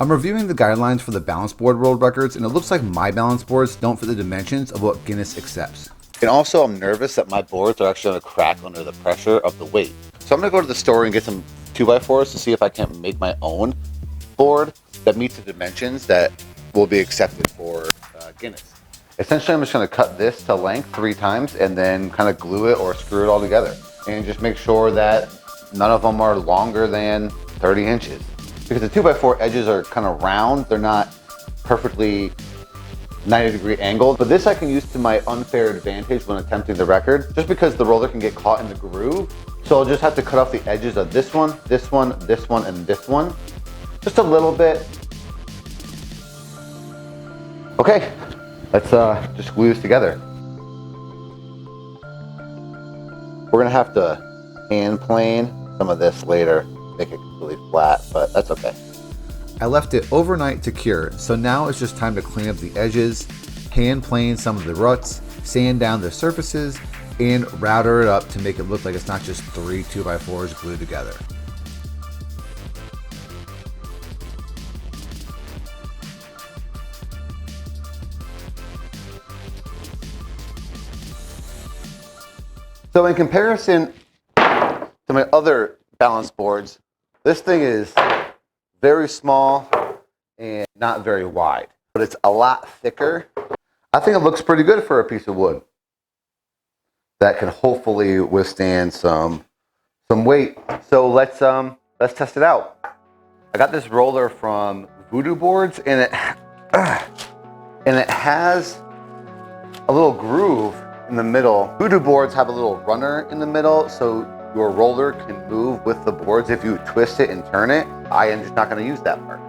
I'm reviewing the guidelines for the balance board world records, and it looks like my balance boards don't fit the dimensions of what Guinness accepts. And also I'm nervous that my boards are actually gonna crack under the pressure of the weight. So I'm gonna go to the store and get some 2x4s to see if I can't make my own board that meets the dimensions that will be accepted for Guinness. Essentially, I'm just gonna cut this to length 3 times and then kind of glue it or screw it all together. And just make sure that none of them are longer than 30 inches. Because the 2x4 edges are kind of round, they're not perfectly 90-degree angled. But this I can use to my unfair advantage when attempting the record, just because the roller can get caught in the groove. So I'll just have to cut off the edges of this one, this one, this one, and this one. Just a little bit. Okay, let's just glue this together. We're gonna have to hand plane some of this later, make it completely flat, but that's okay. I left it overnight to cure, so now it's just time to clean up the edges, hand plane some of the ruts, sand down the surfaces, and router it up to make it look like it's not just 3 2x4s glued together. So in comparison to my other balance boards, this thing is very small and not very wide, but it's a lot thicker. I think it looks pretty good for a piece of wood that can hopefully withstand some weight. So let's test it out. I got this roller from Voodoo Boards, and it has a little groove in the middle. Voodoo Boards have a little runner in the middle, so your roller can move with the boards if you twist it and turn it. I am just not going to use that part.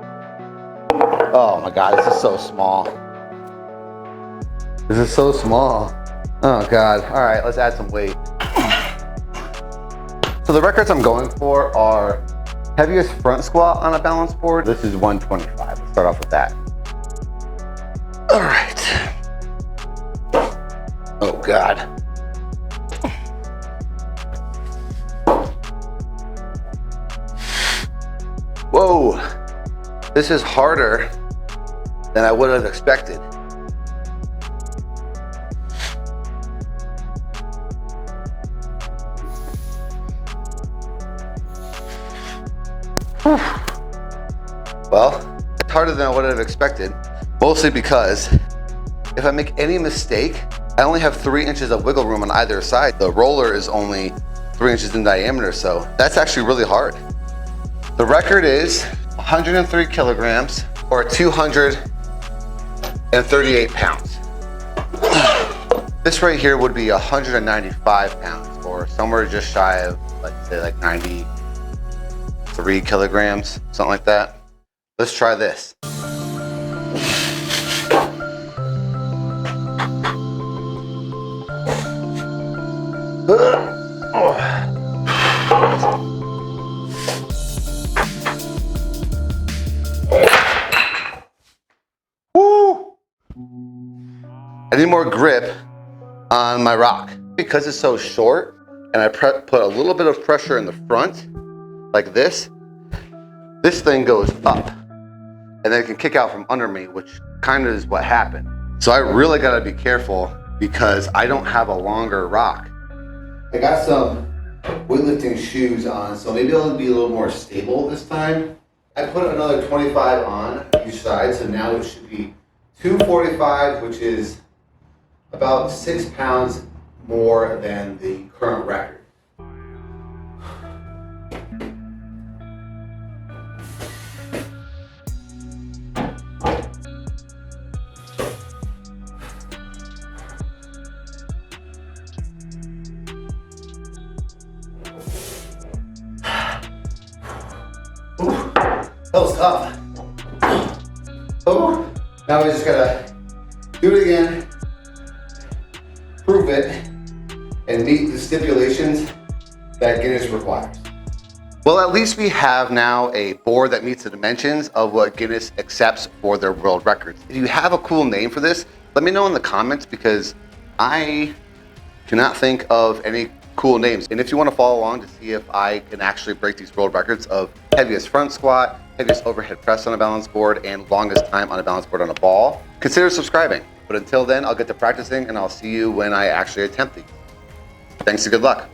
Oh my god, this is so small. This is so small. Oh god. All right, let's add some weight. So the records I'm going for are heaviest front squat on a balance board. This is 125. Let's start off with that. All right. Oh god. Whoa, this is harder than I would have expected. Well, it's harder than I would have expected, mostly because if I make any mistake, I only have 3 inches of wiggle room on either side. The roller is only 3 inches in diameter, so that's actually really hard. The record is 103 kilograms or 238 pounds. This right here would be 195 pounds or somewhere just shy of, let's say, like 93 kilograms, something like that. Let's try this. Woo! I need more grip on my rock. Because it's so short and I put a little bit of pressure in the front, like this thing goes up and then it can kick out from under me, which kind of is what happened. So I really gotta be careful because I don't have a longer rock. I got some weightlifting shoes on, so maybe it'll be a little more stable this time. I put another 25 on each side, so now it should be 245, which is about 6 pounds more than the current record. That was tough. Oh, now we just gotta do it again, prove it, and meet the stipulations that Guinness requires. Well, at least we have now a board that meets the dimensions of what Guinness accepts for their world records. If you have a cool name for this, let me know in the comments because I cannot think of any cool names. And if you want to follow along to see if I can actually break these world records of heaviest front squat, heaviest overhead press on a balance board and longest time on a balance board on a ball, consider subscribing. But until then, I'll get to practicing and I'll see you when I actually attempt these. Thanks and good luck.